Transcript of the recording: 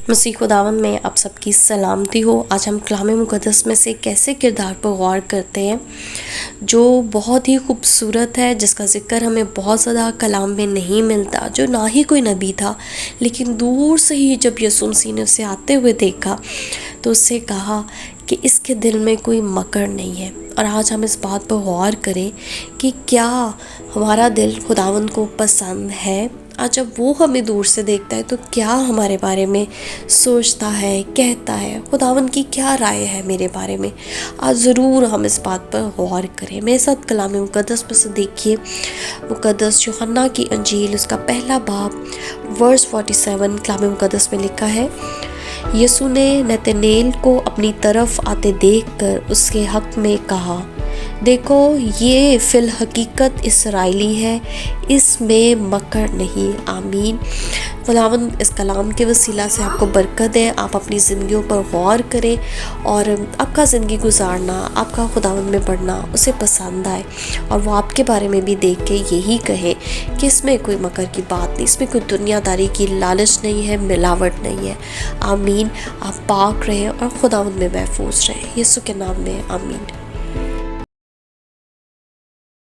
مسیح خداوند میں آپ سب کی سلامتی ہو۔ آج ہم کلام مقدس میں سے ایک ایسے کردار پر غور کرتے ہیں جو بہت ہی خوبصورت ہے، جس کا ذکر ہمیں بہت زیادہ کلام میں نہیں ملتا، جو نہ ہی کوئی نبی تھا، لیکن دور سے ہی جب یسوع مسیح نے اسے آتے ہوئے دیکھا تو اس سے کہا کہ اس کے دل میں کوئی مکر نہیں ہے۔ اور آج ہم اس بات پر غور کریں کہ کیا ہمارا دل خداوند کو پسند ہے؟ آج جب وہ ہمیں دور سے دیکھتا ہے تو کیا ہمارے بارے میں سوچتا ہے، کہتا ہے؟ خداوند کی کیا رائے ہے میرے بارے میں؟ آج ضرور ہم اس بات پر غور کریں۔ میرے ساتھ کلام مقدس میں سے دیکھیے، مقدس یوحنا کی انجیل، اس کا پہلا باب ورس 47 کلام مقدس میں لکھا ہے، یسوع نے نتنیل کو اپنی طرف آتے دیکھ کر اس کے حق میں کہا، دیکھو یہ فی الحقیقت اسرائیلی ہے، اس میں مکر نہیں۔ آمین۔ خداوند اس کلام کے وسیلہ سے آپ کو برکت دے، آپ اپنی زندگیوں پر غور کریں اور آپ کا زندگی گزارنا، آپ کا خداوند میں بڑھنا اسے پسند آئے، اور وہ آپ کے بارے میں بھی دیکھ کے یہی کہے کہ اس میں کوئی مکر کی بات نہیں، اس میں کوئی دنیا داری کی لالچ نہیں ہے، ملاوٹ نہیں ہے۔ آمین۔ آپ پاک رہیں اور خداوند میں محفوظ رہیں، یسوع کے نام میں آمین۔